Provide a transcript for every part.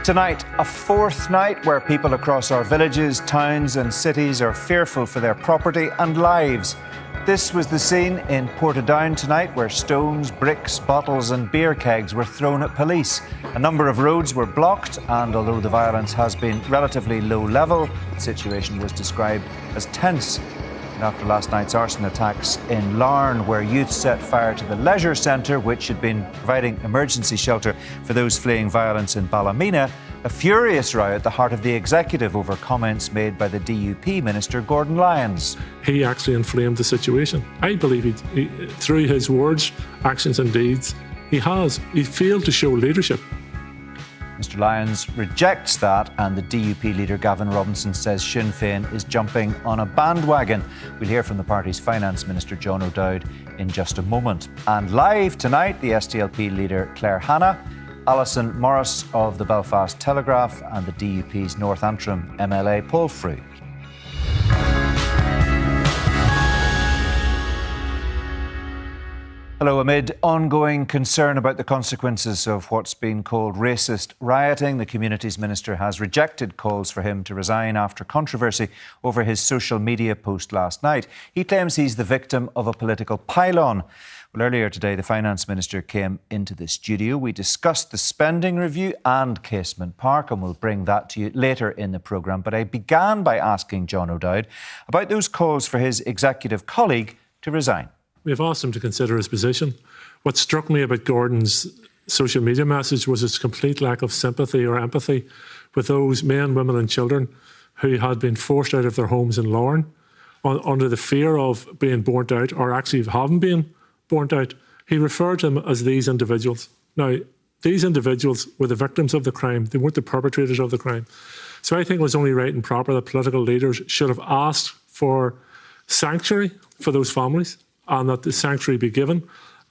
Tonight, a fourth night where people across our villages, towns and cities are fearful for their property and lives. This was the scene in Portadown tonight, where stones, bricks, bottles and beer kegs were thrown at police. A number of roads were blocked, and although the violence has been relatively low level, the situation was described as tense. And after last night's arson attacks in Larne, where youth set fire to the leisure centre, which had been providing emergency shelter for those fleeing violence in Ballymena, a furious row at the heart of the executive over comments made by the DUP Minister Gordon Lyons. He actually inflamed the situation. I believe he through his words, actions and deeds, he failed to show leadership. Mr Lyons rejects that, and the DUP leader Gavin Robinson says Sinn Féin is jumping on a bandwagon. We'll hear from the party's Finance Minister John O'Dowd in just a moment. And live tonight, the SDLP leader Claire Hanna, Alison Morris of the Belfast Telegraph and the DUP's North Antrim MLA Paul Frew. Hello. Amid ongoing concern about the consequences of what's been called racist rioting, the Communities Minister has rejected calls for him to resign after controversy over his social media post last night. He claims he's the victim of a political pylon. Well, earlier today, the Finance Minister came into the studio. We discussed the spending review and Casement Park, and we'll bring that to you later in the programme. But I began by asking John O'Dowd about those calls for his executive colleague to resign. We've asked him to consider his position. What struck me about Gordon's social media message was its complete lack of sympathy or empathy with those men, women and children who had been forced out of their homes in Larne under the fear of being burnt out, or actually haven't been burnt out. He referred to them as these individuals. Now, these individuals were the victims of the crime. They weren't the perpetrators of the crime. So I think it was only right and proper that political leaders should have asked for sanctuary for those families, and that the sanctuary be given,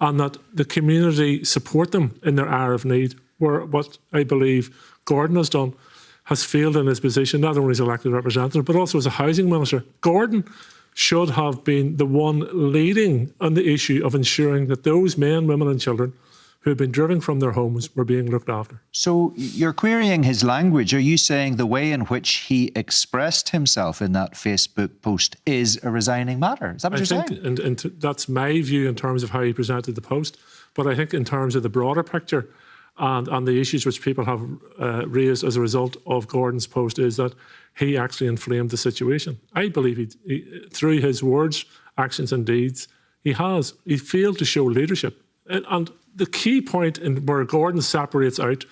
and that the community support them in their hour of need, where what I believe Gordon has done has failed in his position, not only as elected representative, but also as a housing minister. Gordon should have been the one leading on the issue of ensuring that those men, women and children who had been driven from their homes were being looked after. So you're querying his language. Are you saying the way in which he expressed himself in that Facebook post is a resigning matter? Is that what you're saying? And that's my view in terms of how he presented the post. But I think in terms of the broader picture and the issues which people have raised as a result of Gordon's post is that he actually inflamed the situation. I believe he through his words, actions and deeds, he failed to show leadership. And the key point in where Gordon separates out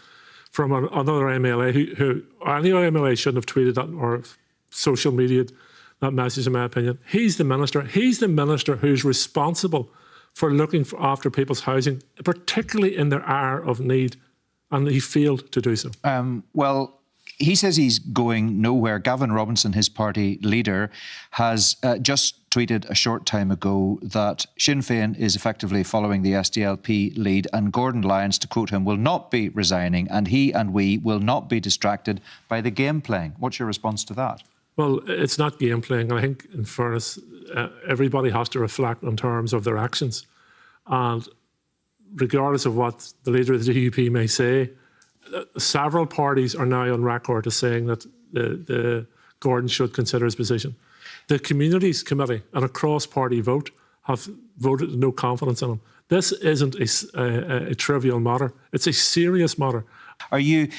from another MLA who any other MLA shouldn't have tweeted that or social media that message, in my opinion. He's the minister. He's the minister who's responsible for looking after people's housing, particularly in their hour of need, and he failed to do so. Well, he says he's going nowhere. Gavin Robinson, his party leader, has just tweeted a short time ago that Sinn Féin is effectively following the SDLP lead, and Gordon Lyons, to quote him, will not be resigning, and he and we will not be distracted by the game playing. What's your response to that? Well, it's not game playing. I think, in fairness, everybody has to reflect in terms of their actions. And regardless of what the leader of the DUP may say, several parties are now on record as saying that the Gordon should consider his position. The Communities Committee and a cross-party vote have voted no confidence in him. This isn't a trivial matter. It's a serious matter. Are you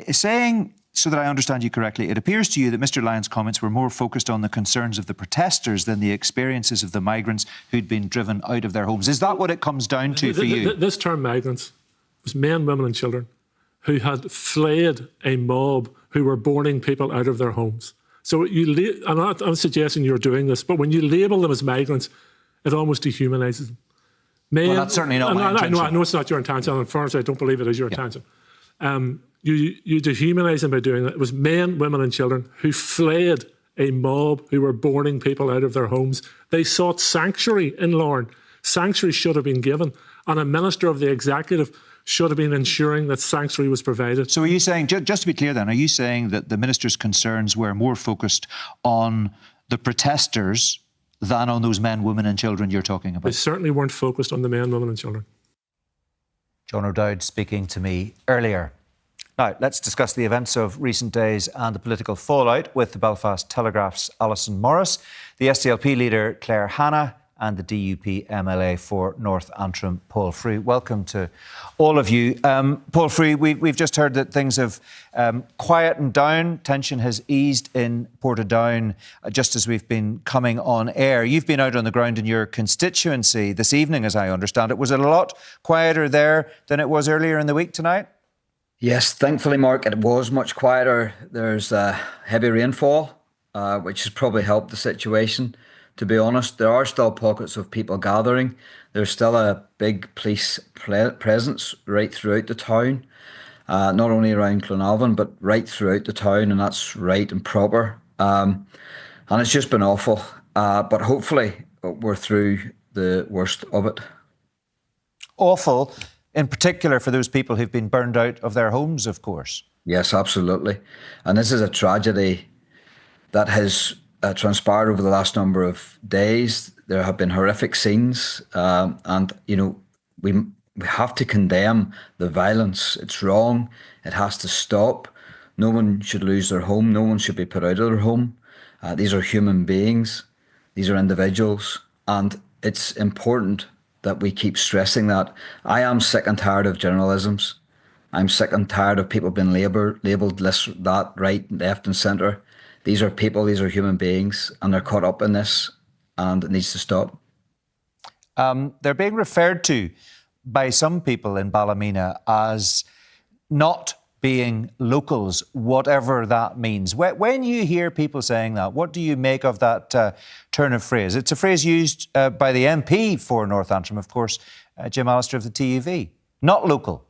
saying, so that I understand you correctly, it appears to you that Mr Lyons' comments were more focused on the concerns of the protesters than the experiences of the migrants who'd been driven out of their homes? Is that what it comes down to for you? This term migrants was men, women and children who had fled a mob who were burning people out of their homes. So I'm not suggesting you're doing this, but when you label them as migrants, it almost dehumanises them. Well, that's certainly not my intention. I know it's not your intention. And first, I don't believe it is your intention. You dehumanise them by doing that. It was men, women and children who fled a mob who were burning people out of their homes. They sought sanctuary in Larne. Sanctuary should have been given. And a minister of the executive should have been ensuring that sanctuary was provided. So are you saying, just to be clear then, are you saying that the minister's concerns were more focused on the protesters than on those men, women and children you're talking about? They certainly weren't focused on the men, women and children. John O'Dowd speaking to me earlier. Now, let's discuss the events of recent days and the political fallout with the Belfast Telegraph's Alison Morris, the SDLP leader Claire Hanna, and the DUP MLA for North Antrim, Paul Frew. Welcome to all of you. Paul Frew, we've just heard that things have quietened down. Tension has eased in Portadown just as we've been coming on air. You've been out on the ground in your constituency this evening, as I understand it. Was it a lot quieter there than it was earlier in the week tonight? Yes, thankfully, Mark, it was much quieter. There's heavy rainfall, which has probably helped the situation. To be honest, there are still pockets of people gathering. There's still a big police presence right throughout the town, not only around Clonalvan, but right throughout the town, and that's right and proper. And it's just been awful. But hopefully we're through the worst of it. Awful, in particular for those people who've been burned out of their homes, of course. Yes, absolutely. And this is a tragedy that has transpired over the last number of days. There have been horrific scenes, and we have to condemn the violence. It's wrong. It has to stop. No one should lose their home. No one should be put out of their home. These are human beings. These are individuals, and it's important that we keep stressing that. I am sick and tired of generalisms. I'm sick and tired of people being labelled this, that, right, left and centre. These are people, these are human beings, and they're caught up in this, and it needs to stop. They're being referred to by some people in Ballymena as not being locals, whatever that means. When you hear people saying that, what do you make of that turn of phrase? It's a phrase used by the MP for North Antrim, of course, Jim Allister of the TUV. Not local.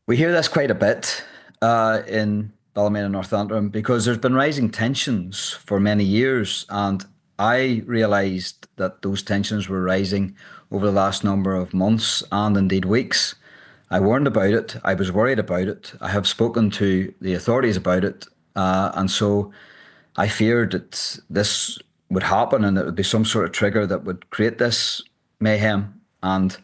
We hear this quite a bit in Ballymena, North Antrim, because there's been rising tensions for many years, and I realised that those tensions were rising over the last number of months and indeed weeks. I warned about it. I was worried about it. I have spoken to the authorities about it, and so I feared that this would happen and it would be some sort of trigger that would create this mayhem. And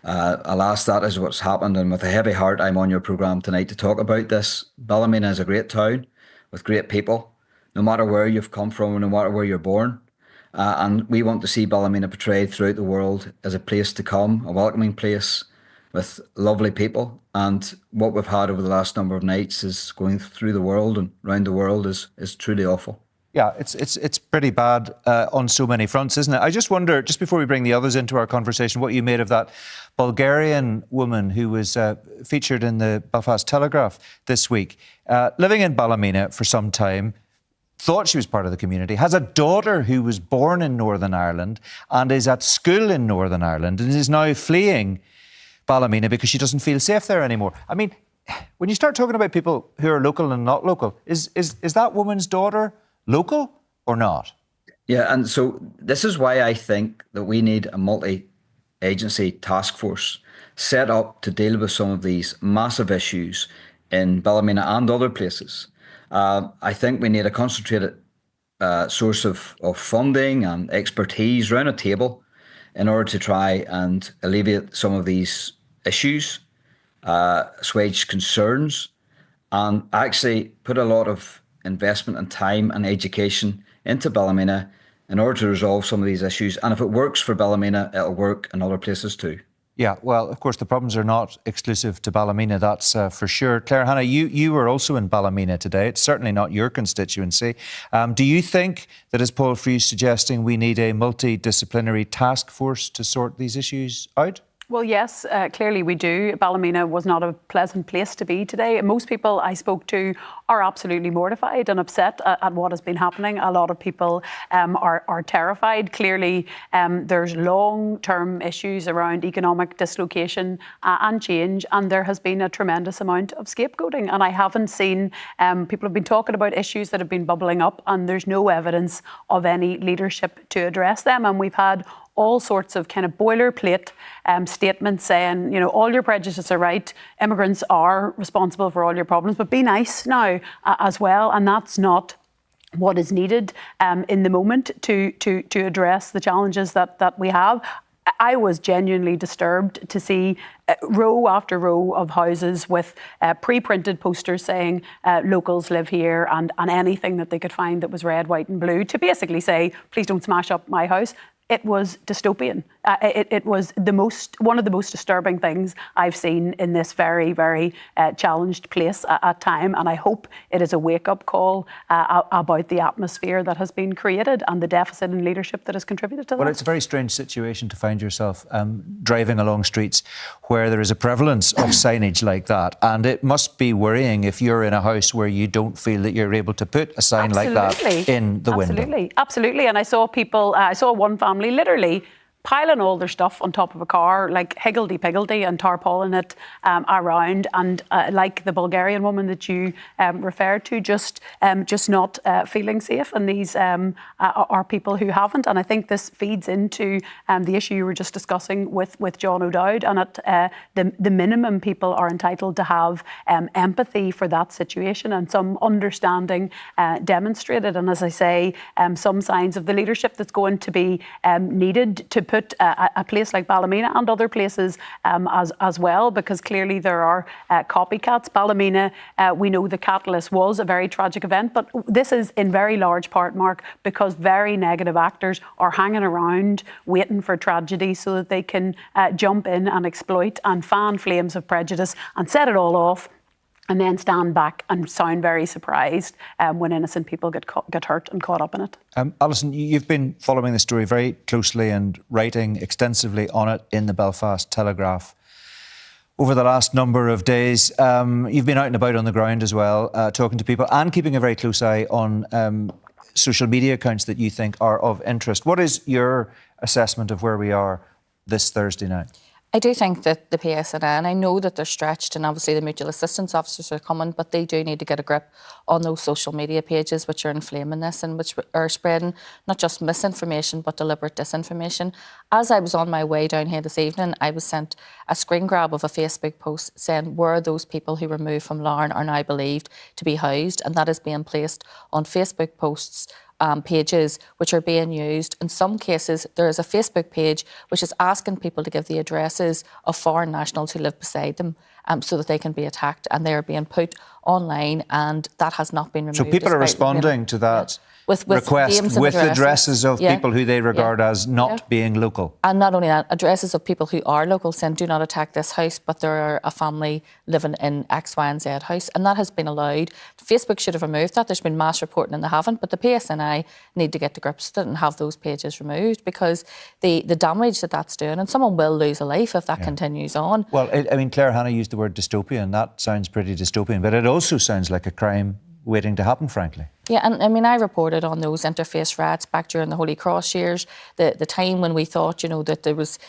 alas, that is what's happened. And with a heavy heart, I'm on your programme tonight to talk about this. Ballymena is a great town with great people, no matter where you've come from, no matter where you're born. And we want to see Ballymena portrayed throughout the world as a place to come, a welcoming place with lovely people. And what we've had over the last number of nights is going through the world and around the world is truly awful. Yeah, it's pretty bad on so many fronts, isn't it? I just wonder, just before we bring the others into our conversation, what you made of that Bulgarian woman who was featured in the Belfast Telegraph this week, living in Ballymena for some time, thought she was part of the community, has a daughter who was born in Northern Ireland and is at school in Northern Ireland and is now fleeing Ballymena because she doesn't feel safe there anymore. I mean, when you start talking about people who are local and not local, is that woman's daughter local or not? Yeah, and so this is why I think that we need a multi-agency task force set up to deal with some of these massive issues in Ballymena and other places. I think we need a concentrated source of funding and expertise around a table in order to try and alleviate some of these issues, assuage concerns, and actually put a lot of investment and time and education into Ballymena in order to resolve some of these issues. And if it works for Ballymena, it'll work in other places too. Yeah, well, of course, the problems are not exclusive to Ballymena, that's for sure. Claire Hanna, you were also in Ballymena today. It's certainly not your constituency. Do you think that, as Paul Frew is suggesting, we need a multidisciplinary task force to sort these issues out? Well, yes, clearly we do. Ballymena was not a pleasant place to be today. Most people I spoke to are absolutely mortified and upset at what has been happening. A lot of people are terrified. Clearly, there's long-term issues around economic dislocation and change, and there has been a tremendous amount of scapegoating. And I haven't seen, people have been talking about issues that have been bubbling up, and there's no evidence of any leadership to address them. And we've had all sorts of kind of boilerplate statements saying, you know, all your prejudices are right, immigrants are responsible for all your problems, but be nice now as well. And that's not what is needed in the moment to address the challenges that we have. I was genuinely disturbed to see row after row of houses with pre-printed posters saying locals live here, and anything that they could find that was red, white and blue to basically say, please don't smash up my house. It was dystopian. It was one of the most disturbing things I've seen in this very, very challenged place at time. And I hope it is a wake-up call about the atmosphere that has been created and the deficit in leadership that has contributed to that. Well, it's a very strange situation to find yourself driving along streets where there is a prevalence of signage like that. And it must be worrying if you're in a house where you don't feel that you're able to put a sign like that in the window. Absolutely. And I saw people, I saw one family literally piling all their stuff on top of a car, like higgledy-piggledy, and tarpaulin it around. And like the Bulgarian woman that you referred to, just not feeling safe. And these are people who haven't. And I think this feeds into the issue you were just discussing with John O'Dowd. And at the minimum, people are entitled to have empathy for that situation and some understanding demonstrated. And as I say, some signs of the leadership that's going to be needed to put a place like Ballymena and other places as well, because clearly there are copycats. Ballymena, we know the catalyst was a very tragic event, but this is in very large part, Mark, because very negative actors are hanging around waiting for tragedy so that they can jump in and exploit and fan flames of prejudice and set it all off, and then stand back and sound very surprised when innocent people get hurt and caught up in it. Alison, you've been following the story very closely and writing extensively on it in the Belfast Telegraph over the last number of days. You've been out and about on the ground as well, talking to people and keeping a very close eye on social media accounts that you think are of interest. What is your assessment of where we are this Thursday night? I do think that the PSNI, and I know that they're stretched, and obviously the mutual assistance officers are coming, but they do need to get a grip on those social media pages which are inflaming this and which are spreading not just misinformation but deliberate disinformation. As I was on my way down here this evening, I was sent a screen grab of a Facebook post saying where those people who were moved from Larne are now believed to be housed, and that is being placed on Facebook posts pages which are being used. In some cases, there is a Facebook page which is asking people to give the addresses of foreign nationals who live beside them so that they can be attacked, and they are being put online, and that has not been removed. So people are responding to that with request with addresses of people who they regard as not being local. And not only that, addresses of people who are local saying, do not attack this house, but there are a family living in X, Y and Z house. And that has been allowed. Facebook should have removed that. There's been mass reporting and they haven't. But the PSNI need to get to grips with it and have those pages removed, because the damage that that's doing, and someone will lose a life if that continues on. Well, I mean, Claire Hannah used the word dystopia, and that sounds pretty dystopian, but it also sounds like a crime waiting to happen, frankly. Yeah, and I mean, I reported on those interface riots back during the Holy Cross years, the time when we thought, you know, that there was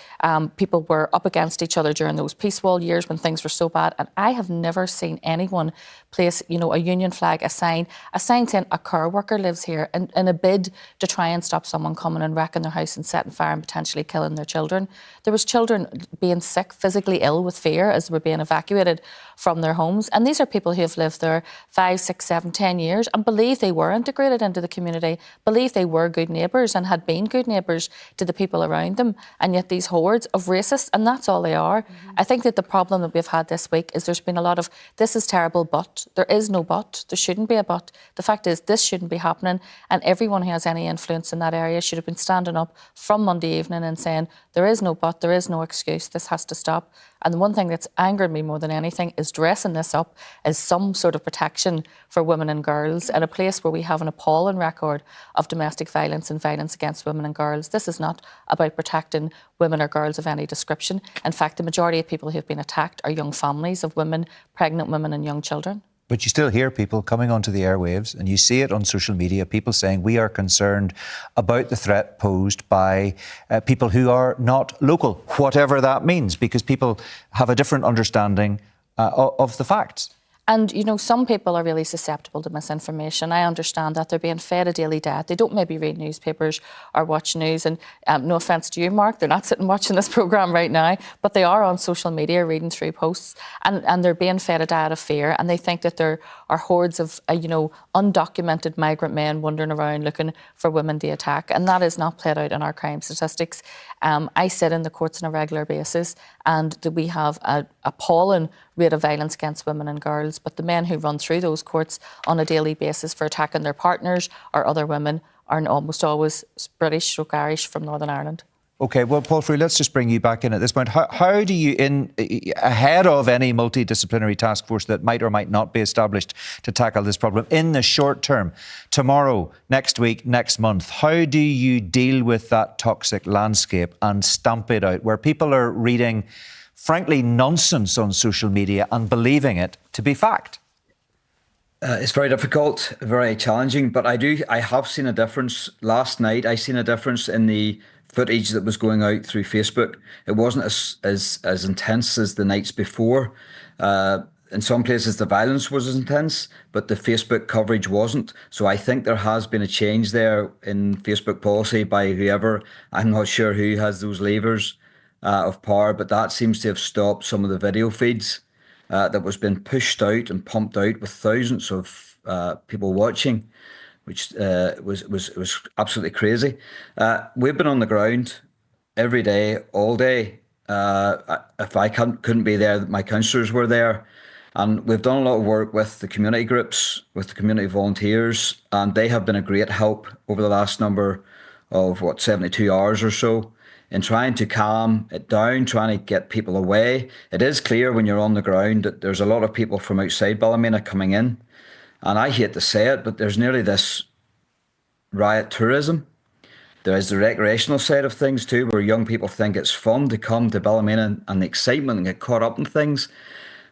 people were up against each other during those peace wall years when things were so bad. And I have never seen anyone place, you know, a union flag, a sign saying a care worker lives here, in a bid to try and stop someone coming and wrecking their house and setting fire and potentially killing their children. There was children being sick, physically ill with fear as they were being evacuated from their homes. And these are people who have lived there 5, 6, 7, 10 years and believe they were integrated into the community, believe they were good neighbours and had been good neighbours to the people around them, and yet these hordes of racists, and that's all they are. I think that the problem that we've had this week is there's been a lot of, this is terrible, but there is no but. There shouldn't be a but. The fact is this shouldn't be happening, and everyone who has any influence in that area should have been standing up from Monday evening and saying there is no but, there is no excuse, this has to stop. And the one thing that's angered me more than anything is dressing this up as some sort of protection for women and girls in a place where we have an appalling record of domestic violence and violence against women and girls. This is not about protecting women or girls of any description. In fact, the majority of people who have been attacked are young families of women, pregnant women and young children. But you still hear people coming onto the airwaves, and you see it on social media, people saying we are concerned about the threat posed by people who are not local, whatever that means, because people have a different understanding of the facts. And, you know, some people are really susceptible to misinformation. I understand that. They're being fed a daily diet. They don't maybe read newspapers or watch news. And no offence to you, Mark, they're not sitting watching this programme right now, but they are on social media reading through posts, and they're being fed a diet of fear, and they think that there are hordes of, you know, undocumented migrant men wandering around looking for women to attack. And that is not played out in our crime statistics. I sit in the courts on a regular basis, and we have an appalling rate of violence against women and girls, but the men who run through those courts on a daily basis for attacking their partners or other women are almost always British or Irish from Northern Ireland. OK, well, Paul Frew, let's just bring you back in at this point. How do you, ahead of any multidisciplinary task force that might or might not be established to tackle this problem, in the short term, tomorrow, next week, next month, how do you deal with that toxic landscape and stamp it out, where people are reading, frankly, nonsense on social media and believing it to be fact? It's very difficult, very challenging, but I have seen a difference. Last night, I seen a difference in the footage that was going out through Facebook. It wasn't as intense as the nights before. In some places, the violence was as intense, but the Facebook coverage wasn't. So I think there has been a change there in Facebook policy by whoever. I'm not sure who has those levers of power, but that seems to have stopped some of the video feeds that was being pushed out and pumped out with thousands of people watching, which was absolutely crazy. We've been on the ground every day, all day. If I couldn't be there, my counsellors were there. And we've done a lot of work with the community groups, with the community volunteers, and they have been a great help over the last number of, 72 hours or so, in trying to calm it down, trying to get people away. It is clear when you're on the ground that there's a lot of people from outside Ballymena coming in. And I hate to say it, but there's nearly this riot tourism. There is the recreational side of things too, where young people think it's fun to come to Ballymena and the excitement and get caught up in things.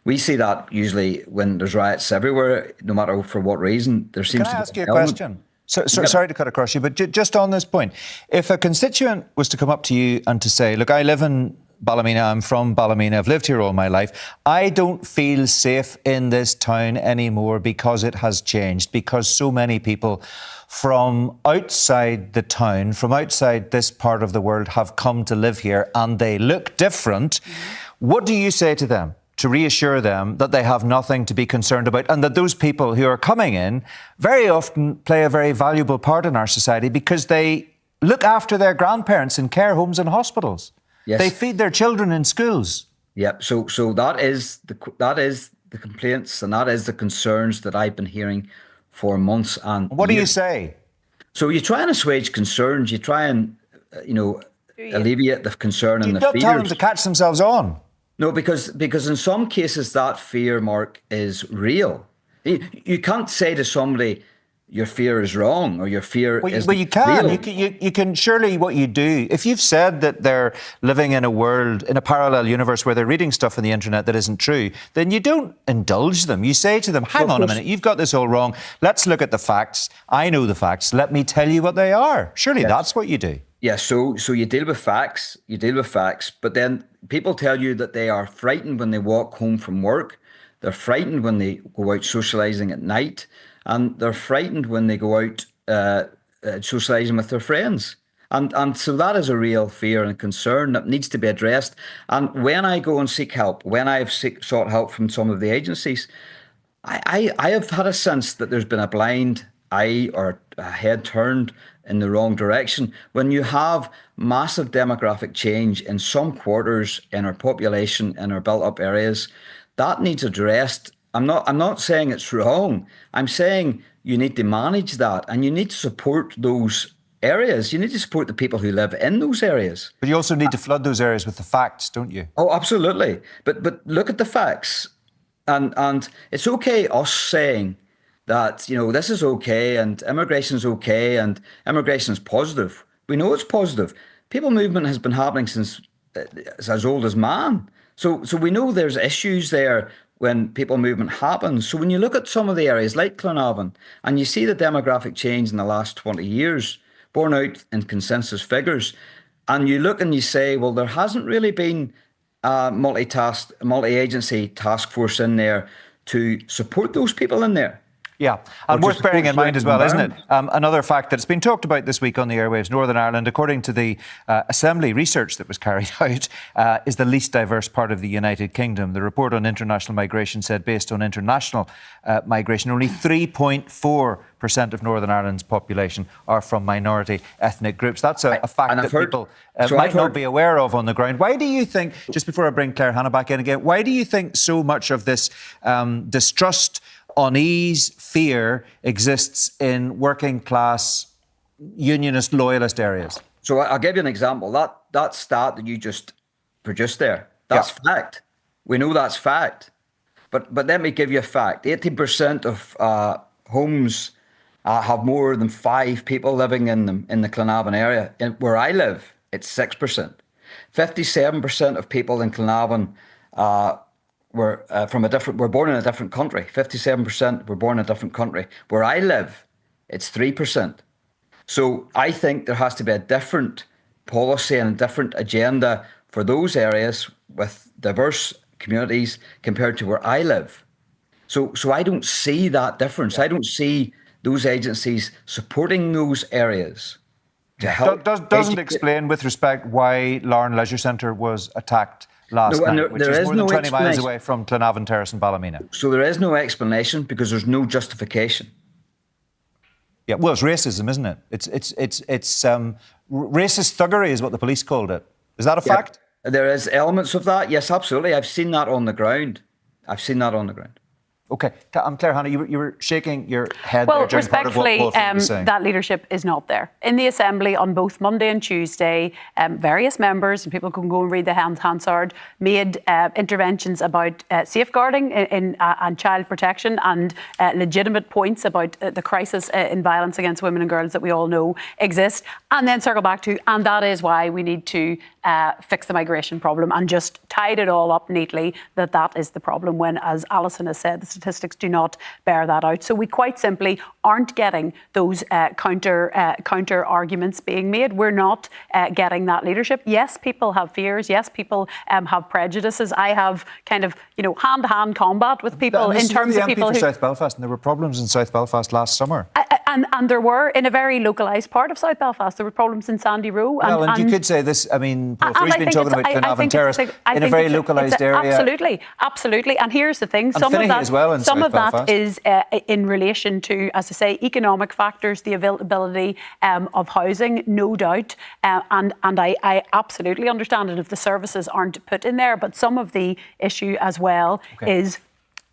We see that usually when there's riots everywhere, no matter for what reason. There seems to be. Can I ask you a question? Sorry to cut across you, but just on this point, if a constituent was to come up to you and to say, look, I live in Ballymena, I'm from Ballymena, I've lived here all my life, I don't feel safe in this town anymore because it has changed, because so many people from outside the town, from outside this part of the world have come to live here and they look different. What do you say to them to reassure them that they have nothing to be concerned about, and that those people who are coming in very often play a very valuable part in our society because they look after their grandparents in care homes and hospitals? Yes. They feed their children in schools. Yep. So that is the complaints, and that is the concerns that I've been hearing for months and what do you say? So you try and assuage concerns. You try and alleviate the concern and the fears. You don't tell them to catch themselves on. No, because in some cases that fear, Mark, is real. You can't say to somebody, your fear is wrong or your fear is Well, you can. real. You can surely, what you do, if you've said that they're living in a world, in a parallel universe where they're reading stuff on the internet that isn't true, then you don't indulge them. You say to them, hang on a minute, you've got this all wrong. Let's look at the facts. I know the facts. Let me tell you what they are. Surely that's what you do. Yeah, so you deal with facts, but then people tell you that they are frightened when they walk home from work. They're frightened when they go out socialising at night, and they're frightened when they go out socialising with their friends. And so that is a real fear and concern that needs to be addressed. And when I go and seek help, when I've sought help from some of the agencies, I have had a sense that there's been a blind eye or a head turned in the wrong direction. When you have massive demographic change in some quarters in our population, in our built-up areas, that needs addressed. I'm not saying it's wrong. I'm saying you need to manage that, and you need to support those areas. You need to support the people who live in those areas. But you also need to flood those areas with the facts, don't you? Oh, absolutely. But look at the facts, and it's okay us saying that, this is okay and immigration is okay and immigration is positive. We know it's positive. People movement has been happening since it's as old as man. So we know there's issues there when people movement happens. So when you look at some of the areas like Clonavon and you see the demographic change in the last 20 years, borne out in consensus figures, and you look and you say, well, there hasn't really been a multi-agency task force in there to support those people in there. Yeah, and worth bearing in mind as well, isn't it? Another fact that's been talked about this week on the airwaves, Northern Ireland, according to the Assembly research that was carried out, is the least diverse part of the United Kingdom. The report on international migration said based on international migration, only 3.4% of Northern Ireland's population are from minority ethnic groups. That's a fact that people might not be aware of on the ground. Why do you think, just before I bring Claire Hannah back in again, why do you think so much of this distrust, unease, fear exists in working class, unionist, loyalist areas? So I'll give you an example. That stat that you just produced there, that's fact. We know that's fact. But let me give you a fact. 80% of homes have more than 5 people living in them in the Clonavon area. Where I live, it's 6%. 57% of people in Clonavon were born in a different country. 57% were born in a different country. Where I live, it's 3%. So I think there has to be a different policy and a different agenda for those areas with diverse communities compared to where I live. So I don't see that difference. I don't see those agencies supporting those areas to help. Doesn't explain, with respect, why Larne Leisure Centre was attacked last night, which is more than 20 miles away from Clonavon Terrace in Ballymena. So there is no explanation because there's no justification. Yeah, well, it's racism, isn't it? It's racist thuggery is what the police called it. Is that a fact? There is elements of that. Yes, absolutely. I've seen that on the ground. OK. Claire Hannah, you were shaking your head well, there during part of what Paul was saying. That leadership is not there. In the Assembly on both Monday and Tuesday, various members, and people can go and read the Hansard, made interventions about safeguarding and child protection and legitimate points about the crisis in violence against women and girls that we all know exist, and then circle back to, and that is why we need to fix the migration problem, and just tied it all up neatly that is the problem, when, as Alison has said, the statistics do not bear that out. So we quite simply aren't getting those counter arguments being made. We're not getting that leadership. Yes, people have fears. Yes, people have prejudices. I have kind of, hand-to-hand combat with people in terms of people who... South Belfast, and there were problems in South Belfast last summer. And there were, in a very localised part of South Belfast, there were problems in Sandy Row. And you could say this, I mean, Paul Free's been talking about Clonavon Terrace in a very localised area. Absolutely. And here's the thing, some of that is in relation to, as I say, economic factors, the availability of housing, no doubt. And I absolutely understand it if the services aren't put in there. But some of the issue as well is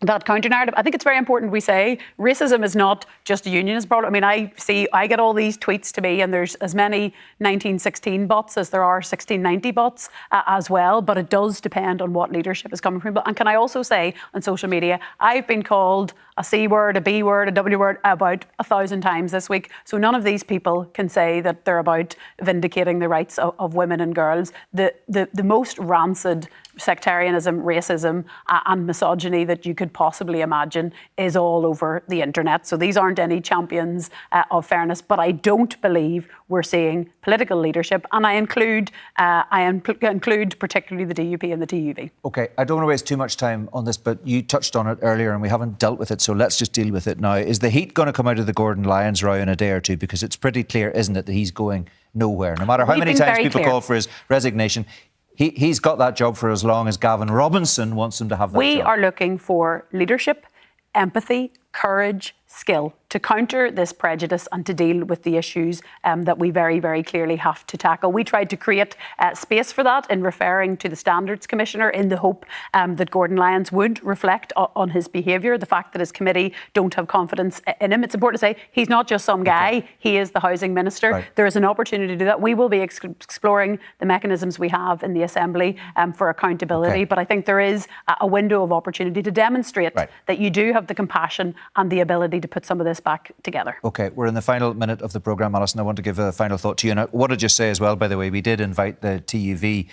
that counter-narrative. I think it's very important we say racism is not just a unionist problem. I mean, I get all these tweets to me, and there's as many 1916 bots as there are 1690 bots as well, but it does depend on what leadership is coming from. And can I also say on social media, I've been called a C word, a B word, a W word about 1,000 times this week. So none of these people can say that they're about vindicating the rights of women and girls. The most rancid sectarianism, racism and misogyny that you could possibly imagine is all over the internet. So these aren't any champions of fairness, but I don't believe we're seeing political leadership, and I include particularly the DUP and the TUV. OK, I don't want to waste too much time on this, but you touched on it earlier and we haven't dealt with it, so let's just deal with it now. Is the heat going to come out of the Gordon Lyons row in a day or two? Because it's pretty clear, isn't it, that he's going nowhere. No matter how many times people call for his resignation, he's got that job for as long as Gavin Robinson wants him to have that job. We are looking for leadership, empathy, courage, skill to counter this prejudice and to deal with the issues that we very, very clearly have to tackle. We tried to create space for that in referring to the Standards Commissioner in the hope that Gordon Lyons would reflect on his behaviour, the fact that his committee don't have confidence in him. It's important to say he's not just some guy, he is the Housing Minister. Right. There is an opportunity to do that. We will be exploring the mechanisms we have in the Assembly for accountability, but I think there is a window of opportunity to demonstrate that you do have the compassion and the ability to put some of this back together. OK, we're in the final minute of the programme, Alison. I want to give a final thought to you. And I want to just say as well, by the way, we did invite the TUV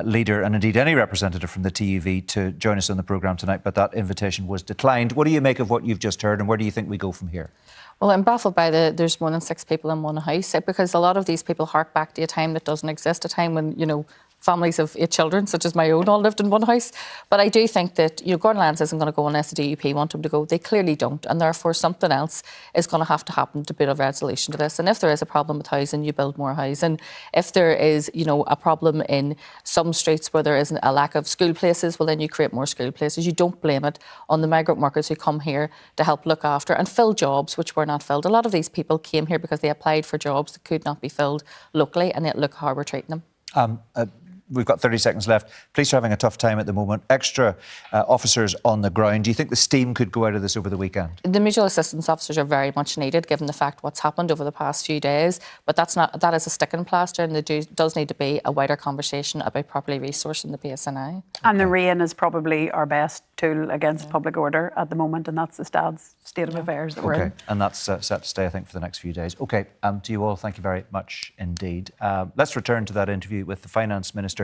leader and indeed any representative from the TUV to join us on the programme tonight, but that invitation was declined. What do you make of what you've just heard, and where do you think we go from here? Well, I'm baffled by there's more than 6 people in one house, because a lot of these people hark back to a time that doesn't exist, a time when, families of 8 children, such as my own, all lived in one house. But I do think that, Gordon Lyons isn't going to go unless the DUP want him to go. They clearly don't, and therefore something else is going to have to happen to build a resolution to this. And if there is a problem with housing, you build more housing. If there is, a problem in some streets where there isn't a lack of school places, well, then you create more school places. You don't blame it on the migrant workers who come here to help look after and fill jobs which were not filled. A lot of these people came here because they applied for jobs that could not be filled locally, and yet look how we're treating them. We've got 30 seconds left. Police are having a tough time at the moment. Extra officers on the ground. Do you think the steam could go out of this over the weekend? The mutual assistance officers are very much needed, given the fact what's happened over the past few days. But that is a sticking plaster, and there does need to be a wider conversation about properly resourcing the PSNI. And the rain is probably our best tool against public order at the moment, and that's the state of affairs that we're in. And that's set to stay, I think, for the next few days. OK, to you all, thank you very much indeed. Let's return to that interview with the Finance Minister,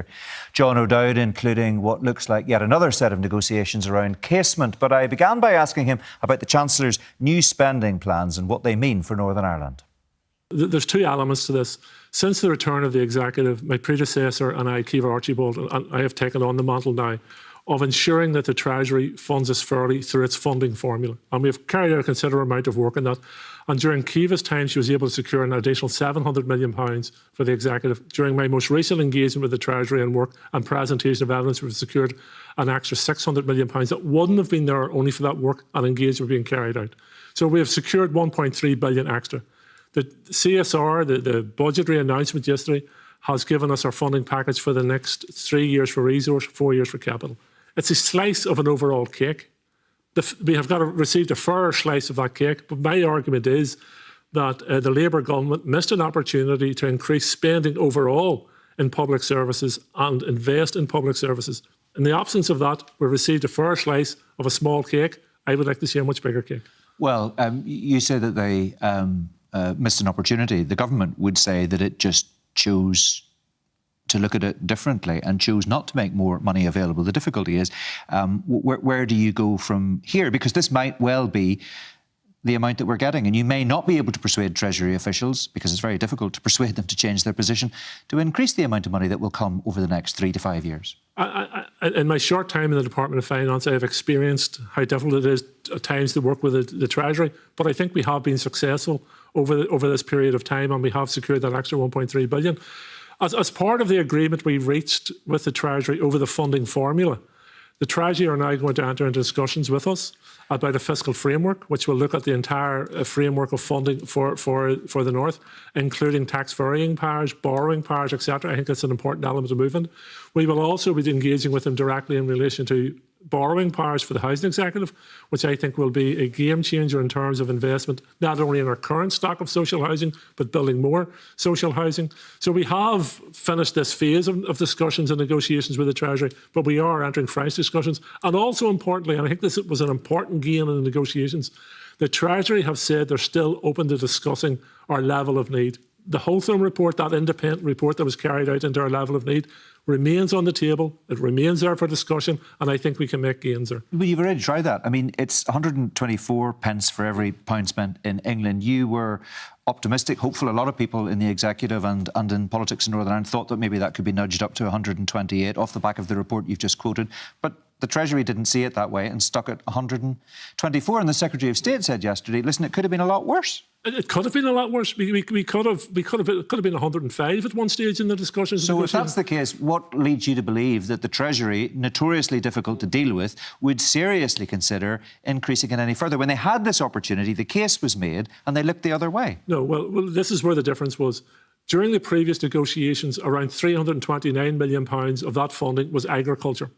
John O'Dowd, including what looks like yet another set of negotiations around casement. But I began by asking him about the Chancellor's new spending plans and what they mean for Northern Ireland. There's two elements to this. Since the return of the Executive, my predecessor and I, Ciara Archibald, and I have taken on the mantle now of ensuring that the Treasury funds us fairly through its funding formula. And we've carried out a considerable amount of work on that. And during Ciara's time, she was able to secure an additional £700 million for the Executive. During my most recent engagement with the Treasury and work and presentation of evidence, we've secured an extra £600 million that wouldn't have been there only for that work and engagement being carried out. So we have secured £1.3 billion extra. The CSR, the budgetary announcement yesterday, has given us our funding package for the next 3 years for resource, 4 years for capital. It's a slice of an overall cake. We have received a fair slice of that cake, but my argument is that the Labour government missed an opportunity to increase spending overall in public services and invest in public services. In the absence of that, we received a fair slice of a small cake. I would like to see a much bigger cake. Well, you say that they missed an opportunity. The government would say that it just chose to look at it differently and chose not to make more money available. The difficulty is, where do you go from here? Because this might well be the amount that we're getting, and you may not be able to persuade Treasury officials, because it's very difficult to persuade them to change their position, to increase the amount of money that will come over the next 3 to 5 years. In my short time in the Department of Finance, I have experienced how difficult it is at times to work with the Treasury, but I think we have been successful over this period of time, and we have secured that extra £1.3 billion. As part of the agreement we reached with the Treasury over the funding formula, the Treasury are now going to enter into discussions with us about a fiscal framework, which will look at the entire framework of funding for the North, including tax varying powers, borrowing powers, etc. I think that's an important element to move in. We will also be engaging with them directly in relation to borrowing powers for the Housing Executive, which I think will be a game changer in terms of investment, not only in our current stock of social housing, but building more social housing. So we have finished this phase of discussions and negotiations with the Treasury, but we are entering fresh discussions. And also importantly, and I think this was an important gain in the negotiations, the Treasury have said they're still open to discussing our level of need. The Holtham report, that independent report that was carried out into our level of need, remains on the table. It remains there for discussion, and I think we can make gains there. But you've already tried that. I mean, it's 124 pence for every pound spent in England. You were optimistic, hopeful. A lot of people in the Executive and in politics in Northern Ireland thought that maybe that could be nudged up to 128 off the back of the report you've just quoted. But the Treasury didn't see it that way and stuck at 124. And the Secretary of State said yesterday, listen, it could have been a lot worse. It could have been a lot worse. We could have been 105 at one stage in the discussions. So if that's the case, what leads you to believe that the Treasury, notoriously difficult to deal with, would seriously consider increasing it any further? When they had this opportunity, the case was made and they looked the other way. No, well, this is where the difference was. During the previous negotiations, around £329 million of that funding was agriculture.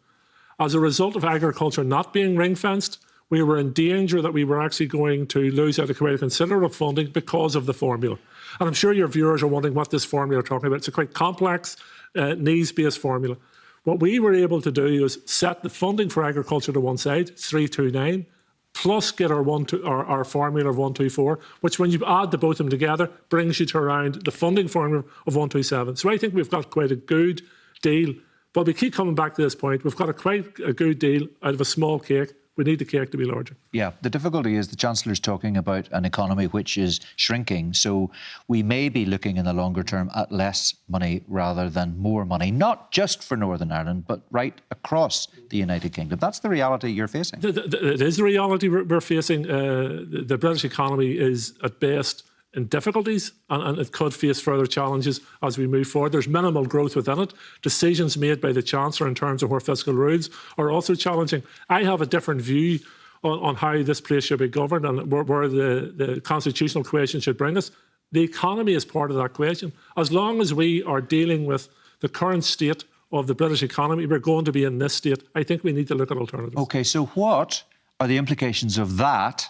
As a result of agriculture not being ring-fenced, we were in danger that we were actually going to lose out quite a considerable funding because of the formula. And I'm sure your viewers are wondering what this formula are talking about. It's a quite complex, needs-based formula. What we were able to do is set the funding for agriculture to one side, 329, plus get our formula of 124, which when you add the both of them together, brings you to around the funding formula of 127. So I think we've got quite a good deal. But we keep coming back to this point. We've got quite a good deal out of a small cake. We need the cake to be larger. Yeah, the difficulty is the Chancellor's talking about an economy which is shrinking. So we may be looking in the longer term at less money rather than more money, not just for Northern Ireland, but right across the United Kingdom. That's the reality you're facing. It is the reality we're facing. The British economy is at best in difficulties, and it could face further challenges as we move forward. There's minimal growth within it. Decisions made by the Chancellor in terms of where fiscal rules are also challenging. I have a different view on how this place should be governed and where the constitutional question should bring us. The economy is part of that question. As long as we are dealing with the current state of the British economy, we're going to be in this state. I think we need to look at alternatives. OK, so what are the implications of that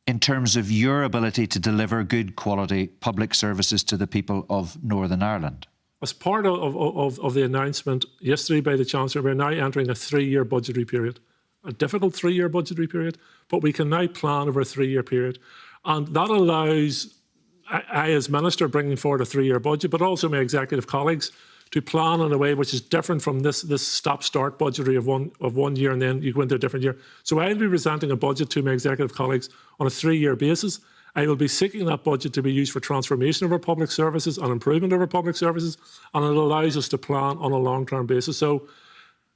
in terms of your ability to deliver good quality public services to the people of Northern Ireland? As part of the announcement yesterday by the Chancellor, we're now entering a 3-year budgetary period. A difficult 3-year budgetary period, but we can now plan over a 3-year period. And that allows, I as Minister, bringing forward a 3-year budget, but also my executive colleagues, to plan in a way which is different from this stop-start budgetary of one year and then you go into a different year. So I'll be presenting a budget to my executive colleagues on a 3-year basis. I will be seeking that budget to be used for transformation of our public services and improvement of our public services, and it allows us to plan on a long-term basis. So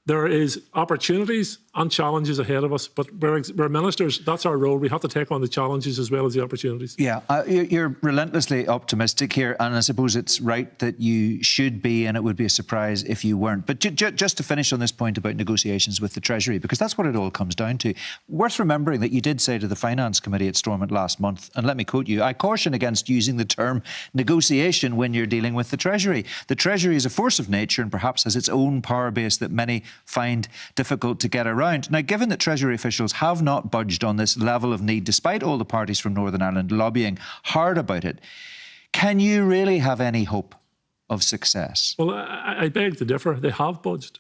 there is opportunities and challenges ahead of us, but we're ministers. That's our role. We have to take on the challenges as well as the opportunities. Yeah, you're relentlessly optimistic here, and I suppose it's right that you should be, and it would be a surprise if you weren't. But just to finish on this point about negotiations with the Treasury, because that's what it all comes down to. Worth remembering that you did say to the Finance Committee at Stormont last month, and let me quote you, "I caution against using the term negotiation when you're dealing with the Treasury. The Treasury is a force of nature and perhaps has its own power base that many find difficult to get around." Now, given that Treasury officials have not budged on this level of need, despite all the parties from Northern Ireland lobbying hard about it, can you really have any hope of success? Well, I beg to differ. They have budged.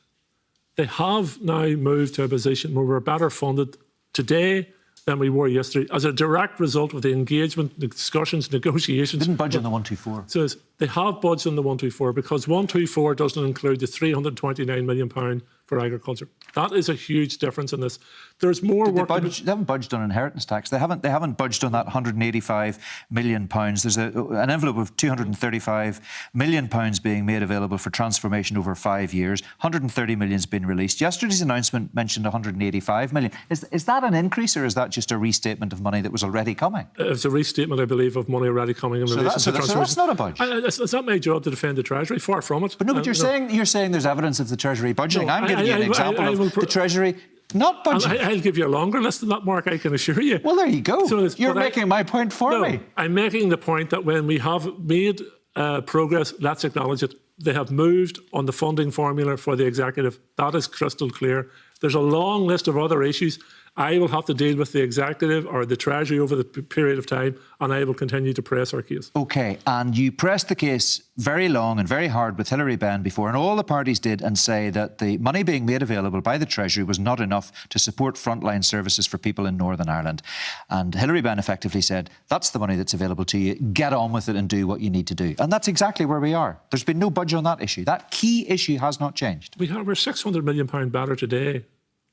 They have now moved to a position where we're better funded today than we were yesterday as a direct result of the engagement, the discussions, negotiations. Didn't budge on the 124. So they have budged on the 124 because 124 doesn't include the £329 million for agriculture. That is a huge difference in this. There's more work. They haven't budged on inheritance tax. They haven't budged on that £185 million. There's an envelope of £235 million being made available for transformation over 5 years. £130 million has been released. Yesterday's announcement mentioned £185 million. Is that an increase, or is that just a restatement of money that was already coming? It's a restatement, I believe, of money already coming in relation to transformation. So that's not a budge. It's not my job to defend the Treasury. Far from it. But no, but you're saying there's evidence of the Treasury budgeting. I'm giving you an example of the Treasury not budgeting. I'll give you a longer list than that, Mark, I can assure you. Well, there you go. So you're making my point for me. I'm making the point that when we have made progress, let's acknowledge it. They have moved on the funding formula for the executive. That is crystal clear. There's a long list of other issues. I will have to deal with the executive or the Treasury over the period of time, and I will continue to press our case. OK, and you pressed the case very long and very hard with Hilary Benn before, and all the parties did, and say that the money being made available by the Treasury was not enough to support frontline services for people in Northern Ireland. And Hilary Benn effectively said, that's the money that's available to you, get on with it and do what you need to do. And that's exactly where we are. There's been no budge on that issue. That key issue has not changed. We're £600 million better today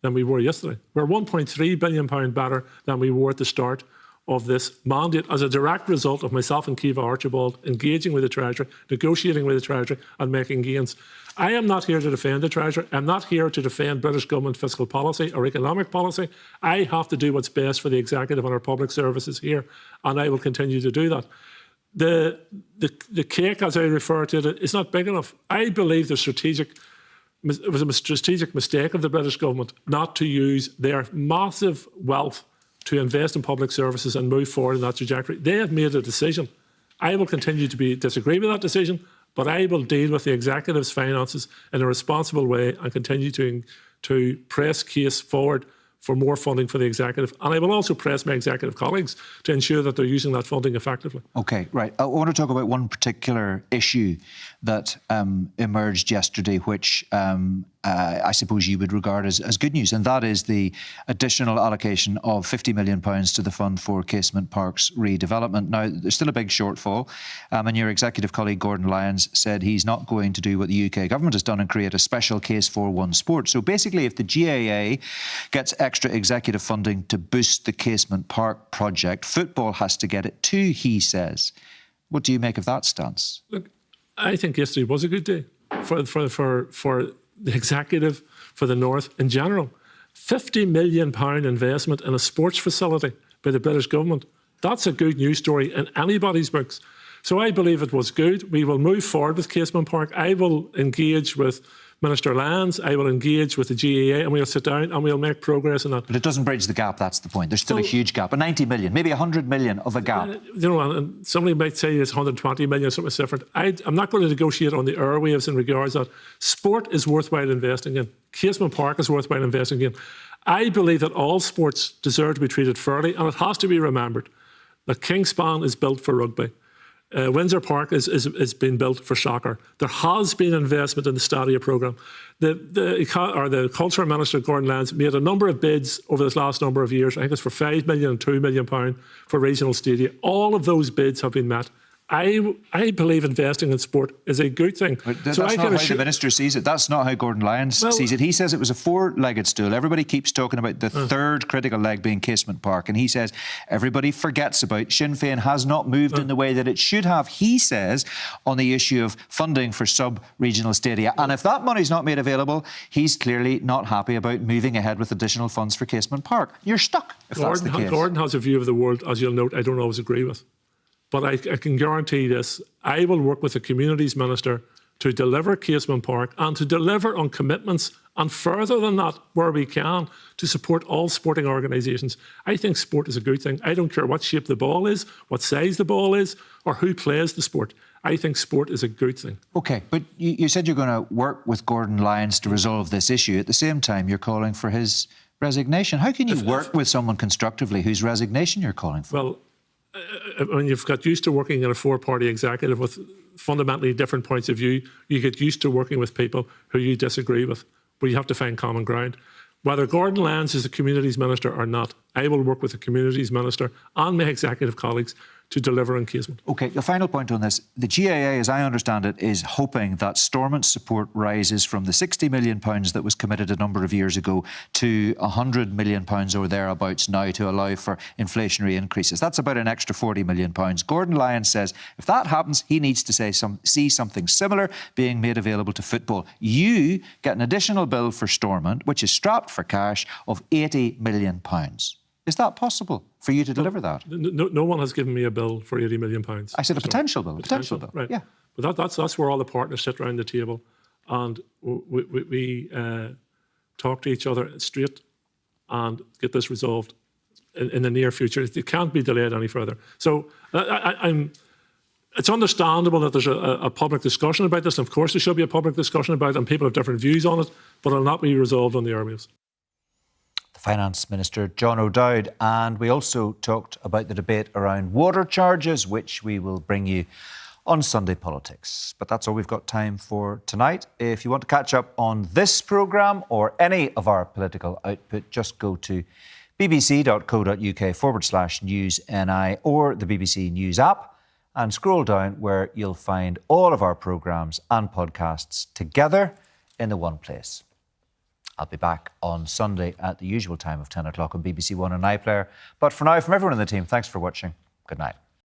than we were yesterday. We're £1.3 billion better than we were at the start of this mandate as a direct result of myself and Kiva Archibald engaging with the Treasury, negotiating with the Treasury and making gains. I am not here to defend the Treasury. I'm not here to defend British government fiscal policy or economic policy. I have to do what's best for the executive and our public services here, and I will continue to do that. The cake, as I refer to it, is not big enough. I believe it was a strategic mistake of the British government not to use their massive wealth to invest in public services and move forward in that trajectory. They have made a decision. I will continue to disagree with that decision, but I will deal with the executive's finances in a responsible way and continue to press case forward for more funding for the executive. And I will also press my executive colleagues to ensure that they're using that funding effectively. OK, right. I want to talk about one particular issue that emerged yesterday, which I suppose you would regard as good news, and that is the additional allocation of £50 million to the Fund for Casement Parks redevelopment. Now, there's still a big shortfall, and your executive colleague Gordon Lyons said he's not going to do what the UK government has done and create a special case for one sport. So basically, if the GAA gets extra executive funding to boost the Casement Park project. Football has to get it too, he says. What do you make of that stance? Look, I think yesterday was a good day for the executive, for the North in general. £50 million investment in a sports facility by the British government. That's a good news story in anybody's books. So I believe it was good. We will move forward with Casement Park. I will engage with Minister Lyons, I will engage with the GAA, and we'll sit down and we'll make progress on that. But it doesn't bridge the gap, that's the point. There's still a huge gap, a 90 million, maybe 100 million of a gap. And somebody might say it's 120 million, something different. I'm not going to negotiate on the airwaves in regards to that. Sport is worthwhile investing in. Casement Park is worthwhile investing in. I believe that all sports deserve to be treated fairly, and it has to be remembered that Kingspan is built for rugby. Windsor Park is being built for soccer. There has been investment in the Stadia programme. The Culture Minister, Gordon Lyons, made a number of bids over this last number of years. I think it's for £5 million and £2 million for regional stadia. All of those bids have been met. I believe investing in sport is a good thing. But that's not how the Minister sees it. That's not how Gordon Lyons sees it. He says it was a four-legged stool. Everybody keeps talking about the third critical leg being Casement Park, and he says everybody forgets about Sinn Féin has not moved in the way that it should have, he says, on the issue of funding for sub-regional stadia. And if that money's not made available, he's clearly not happy about moving ahead with additional funds for Casement Park. You're stuck, if that's the case. Gordon has a view of the world, as you'll note, I don't always agree with. But I can guarantee this, I will work with the Communities Minister to deliver Casement Park and to deliver on commitments and further than that, where we can, to support all sporting organisations. I think sport is a good thing. I don't care what shape the ball is, what size the ball is, or who plays the sport. I think sport is a good thing. OK, but you said you're going to work with Gordon Lyons to resolve this issue. At the same time, you're calling for his resignation. How can you work with someone constructively whose resignation you're calling for? Well, when you've got used to working in a four-party executive with fundamentally different points of view, you get used to working with people who you disagree with, but you have to find common ground. Whether Gordon Lyons is the Communities Minister or not, I will work with the Communities Minister and my executive colleagues to deliver on Casement. OK, the final point on this. The GAA, as I understand it, is hoping that Stormont's support rises from the £60 million that was committed a number of years ago to £100 million or thereabouts now to allow for inflationary increases. That's about an extra £40 million. Gordon Lyons says if that happens, he needs to see something similar being made available to football. You get an additional bill for Stormont, which is strapped for cash, of £80 million. Is that possible for you to deliver that? No one has given me a bill for £80 million. I said a potential bill. Potential bill, right? Yeah. But that's where all the partners sit around the table, and we talk to each other straight and get this resolved in the near future. It can't be delayed any further. So it's understandable that there's a public discussion about this, and of course there should be a public discussion about it, and people have different views on it, but it'll not be resolved on the airwaves. Finance Minister John O'Dowd, and we also talked about the debate around water charges, which we will bring you on Sunday Politics. But that's all we've got time for tonight. If you want to catch up on this programme or any of our political output, just go to bbc.co.uk/newsni or the BBC News app and scroll down where you'll find all of our programmes and podcasts together in the one place. I'll be back on Sunday at the usual time of 10 o'clock on BBC One and iPlayer. But for now, from everyone in the team, thanks for watching. Good night.